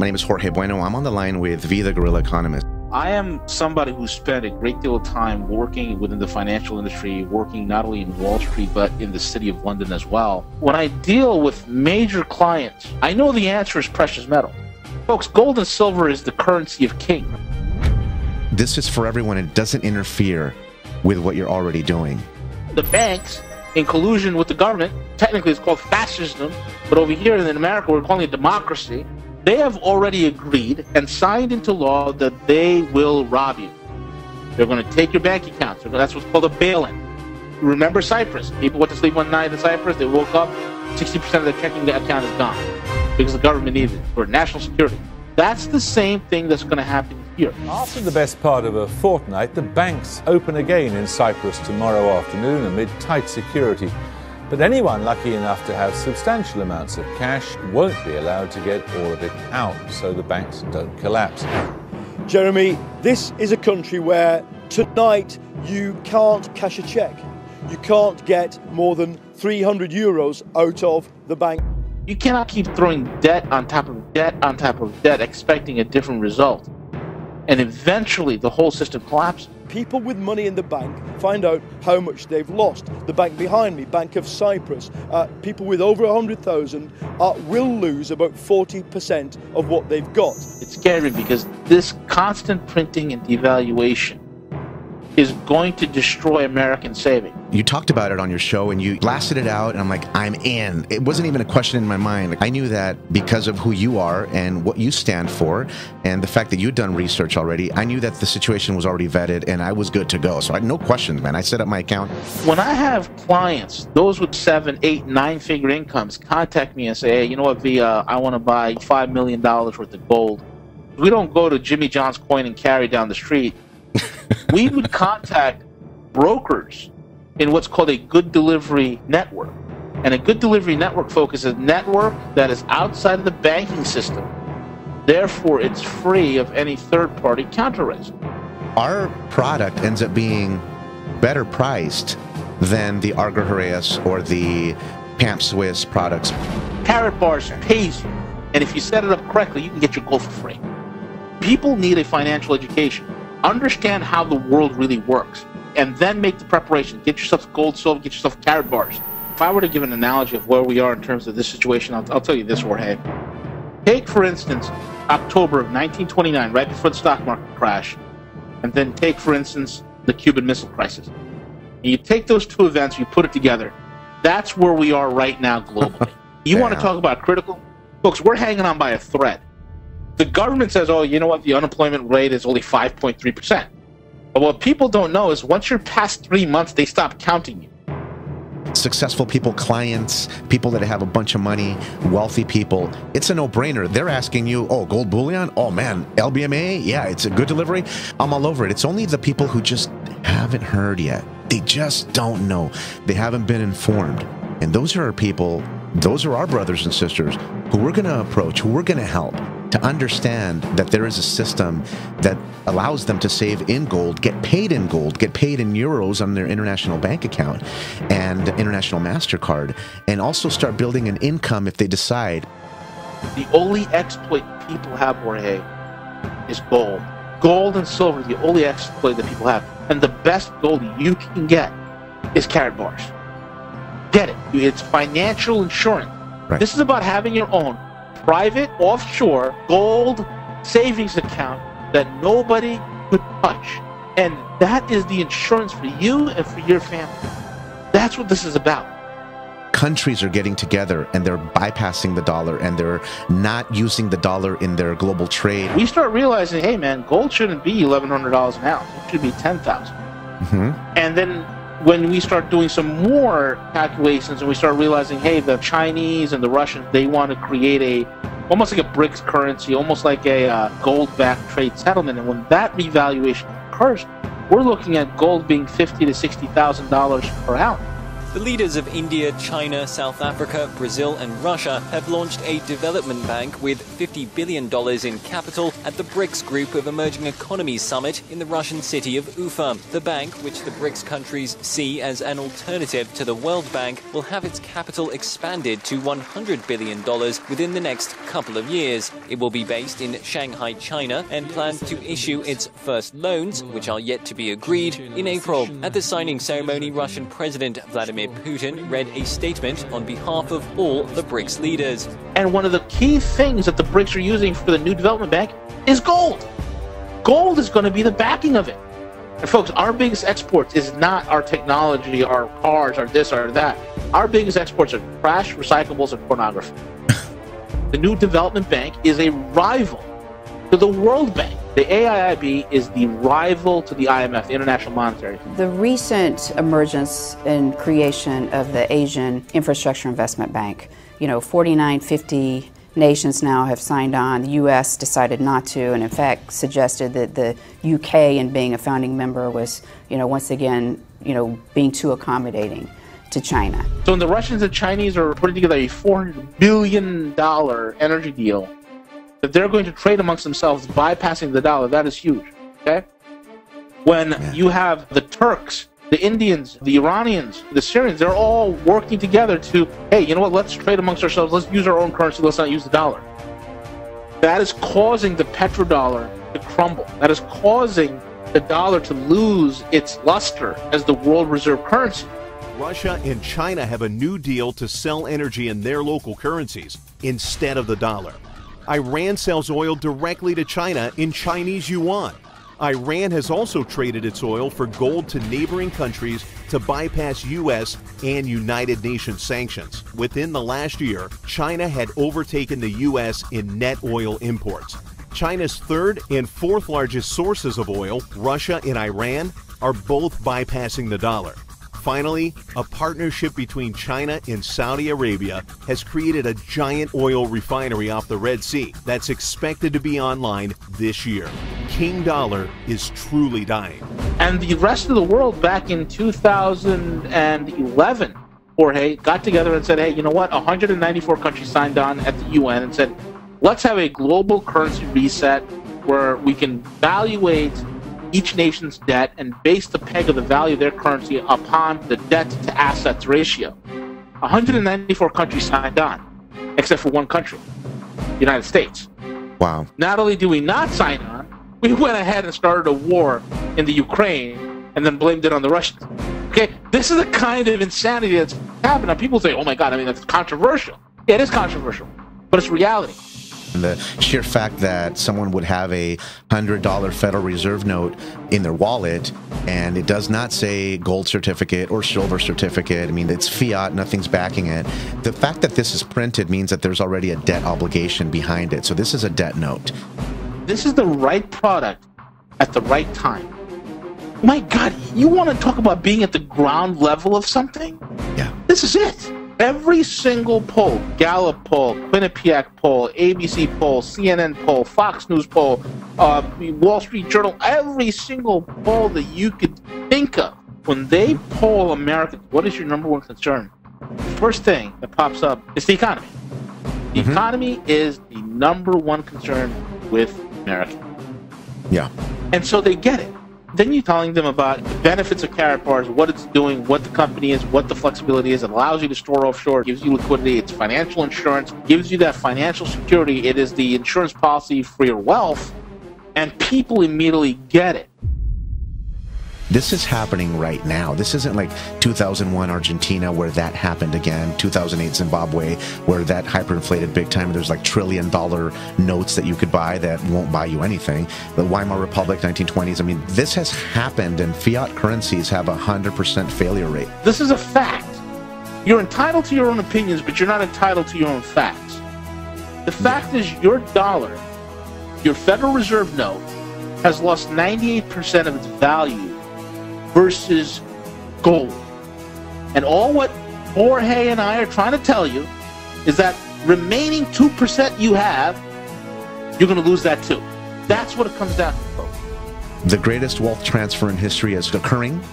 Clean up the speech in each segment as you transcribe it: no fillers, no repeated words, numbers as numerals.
My name is Jorge Bueno. I'm on the line with V, the Guerrilla Economist. I am somebody who spent a great deal of time working within the financial industry, working not only in Wall Street, but in the city of London as well. When I deal with major clients, I know the answer is precious metal. Folks, gold and silver is the currency of king. This is for everyone. It doesn't interfere with what you're already doing. The banks, in collusion with the government, technically it's called fascism, but over here in America we're calling it democracy. They have already agreed and signed into law that they will rob you. They're going to take your bank accounts. That's what's called a bail-in. Remember Cyprus? People went to sleep one night in Cyprus, they woke up, 60% of their checking account is gone because the government needed it for national security. That's the same thing that's going to happen here. After the best part of a fortnight, the banks open again in Cyprus tomorrow afternoon amid tight security. But anyone lucky enough to have substantial amounts of cash won't be allowed to get all of it out, so the banks don't collapse. Jeremy, this is a country where tonight you can't cash a cheque. You can't get more than 300 euros out of the bank. You cannot keep throwing debt on top of debt on top of debt, expecting a different result. And eventually the whole system collapses. People with money in the bank find out how much they've lost. The bank behind me, Bank of Cyprus, people with over 100,000 will lose about 40% of what they've got. It's scary because this constant printing and devaluation is going to destroy American saving. You talked about it on your show and you blasted it out, and I'm like, I'm in. It wasn't even a question in my mind. I knew that because of who you are and what you stand for and the fact that you'd done research already, I knew that the situation was already vetted and I was good to go. So I had no questions, man. I set up my account. When I have clients, those with 7, 8, 9-figure incomes, contact me and say, hey, you know what, V, I want to buy $5 million worth of gold. We don't go to Jimmy John's Coin and Carry down the street. We would contact brokers in what's called a good delivery network. And a good delivery network focuses a network that is outside of the banking system. Therefore, it's free of any third-party counter risk. Our product ends up being better priced than the Arger Heraeus or the Pamp Swiss products. Karatbars pays you. And if you set it up correctly, you can get your gold for free. People need a financial education. Understand how the world really works, and then make the preparation. Get yourself gold, silver, get yourself Karatbars. If I were to give an analogy of where we are in terms of this situation, I'll tell you this, Jorge. Take, for instance, October of 1929, right before the stock market crash, and then take, for instance, the Cuban Missile Crisis. And you take those two events, you put it together. That's where we are right now globally. You want to talk about critical? Folks, we're hanging on by a thread. The government says, oh, you know what, the unemployment rate is only 5.3%. But what people don't know is once you're past 3 months, they stop counting you. Successful people, clients, people that have a bunch of money, wealthy people, it's a no-brainer. They're asking you, oh, gold bullion? Oh, man, LBMA? Yeah, it's a good delivery. I'm all over it. It's only the people who just haven't heard yet. They just don't know. They haven't been informed. And those are our people, those are our brothers and sisters who we're going to approach, who we're going to help to understand that there is a system that allows them to save in gold, get paid in gold, get paid in euros on their international bank account and international MasterCard, and also start building an income if they decide. The only exploit people have, Jorge, is gold. Gold and silver, the only exploit that people have. And the best gold you can get is Karatbars. Get it. It's financial insurance. Right. This is about having your own private, offshore, gold savings account that nobody could touch. And that is the insurance for you and for your family. That's what this is about. Countries are getting together and they're bypassing the dollar and they're not using the dollar in their global trade. We start realizing, hey man, gold shouldn't be $1,100 an ounce. It should be $10,000. And then when we start doing some more calculations and we start realizing, hey, the Chinese and the Russians, they want to create almost like a BRICS currency, almost like a gold-backed trade settlement. And when that revaluation occurs, we're looking at gold being $50,000 to $60,000 per ounce. The leaders of India, China, South Africa, Brazil and Russia have launched a development bank with $50 billion in capital at the BRICS Group of Emerging Economies Summit in the Russian city of Ufa. The bank, which the BRICS countries see as an alternative to the World Bank, will have its capital expanded to $100 billion within the next couple of years. It will be based in Shanghai, China, and plans to issue its first loans, which are yet to be agreed, in April. At the signing ceremony, Russian President Vladimir Putin read a statement on behalf of all the BRICS leaders. And one of the key things that the BRICS are using for the new development bank is gold. Gold is going to be the backing of it. And folks, our biggest exports is not our technology, our cars, our this, or that. Our biggest exports are trash, recyclables, and pornography. The new development bank is a rival to the World Bank. The AIIB is the rival to the IMF, the International Monetary Fund. The recent emergence and creation of the Asian Infrastructure Investment Bank, 49, 50 nations now have signed on. The U.S. decided not to, and in fact suggested that the UK, in being a founding member, was, once again, being too accommodating to China. So when the Russians and Chinese are putting together a $400 billion energy deal, that they're going to trade amongst themselves, bypassing the dollar, that is huge, okay? When you have the Turks, the Indians, the Iranians, the Syrians, they're all working together to, hey, you know what, let's trade amongst ourselves, let's use our own currency, let's not use the dollar. That is causing the petrodollar to crumble. That is causing the dollar to lose its luster as the world reserve currency. Russia and China have a new deal to sell energy in their local currencies instead of the dollar. Iran sells oil directly to China in Chinese yuan. Iran has also traded its oil for gold to neighboring countries to bypass U.S. and United Nations sanctions. Within the last year, China had overtaken the U.S. in net oil imports. China's third and fourth largest sources of oil, Russia and Iran, are both bypassing the dollar. Finally, a partnership between China and Saudi Arabia has created a giant oil refinery off the Red Sea that's expected to be online this year. King Dollar is truly dying. And the rest of the world back in 2011, Jorge, got together and said, hey, you know what? 194 countries signed on at the UN and said, let's have a global currency reset where we can evaluate each nation's debt and base the peg of the value of their currency upon the debt to assets ratio. 194 countries signed on, except for one country, the United States. Wow. Not only do we not sign on, we went ahead and started a war in the Ukraine and then blamed it on the Russians. Okay, this is the kind of insanity that's happening. Now, people say, oh my God, that's controversial. Yeah, it is controversial, but it's reality. And the sheer fact that someone would have a $100 Federal Reserve note in their wallet and it does not say gold certificate or silver certificate, it's fiat, nothing's backing it. The fact that this is printed means that there's already a debt obligation behind it. So this is a debt note. This is the right product at the right time. My God, you want to talk about being at the ground level of something? Yeah. This is it. Every single poll, Gallup poll, Quinnipiac poll, ABC poll, CNN poll, Fox News poll, Wall Street Journal, every single poll that you could think of, when they poll Americans, what is your number one concern? The first thing that pops up is the economy. The economy is the number one concern with Americans. Yeah. And so they get it. Then you're telling them about the benefits of Karatbars, what it's doing, what the company is, what the flexibility is. It allows you to store offshore, gives you liquidity, it's financial insurance, gives you that financial security. It is the insurance policy for your wealth, and people immediately get it. This is happening right now. This isn't like 2001 Argentina where that happened again, 2008 Zimbabwe where that hyperinflated big time. There's like $1 trillion notes that you could buy that won't buy you anything. The Weimar Republic, 1920s. This has happened, and fiat currencies have a 100% failure rate. This is a fact. You're entitled to your own opinions, but you're not entitled to your own facts. The fact is your dollar, your Federal Reserve note, has lost 98% of its value versus gold. And all what Jorge and I are trying to tell you is that remaining 2% you have, you're going to lose that too. That's what it comes down to, folks. The greatest wealth transfer in history is occurring.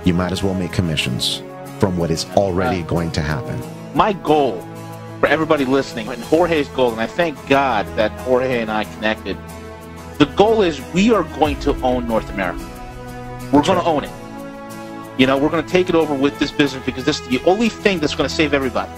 You might as well make commissions. from what is already going to happen. My goal for everybody listening, and Jorge's goal, and I thank God that Jorge and I connected, the goal is we are going to own North America. We're going to own it. You know, we're going to take it over with this business because this is the only thing that's going to save everybody.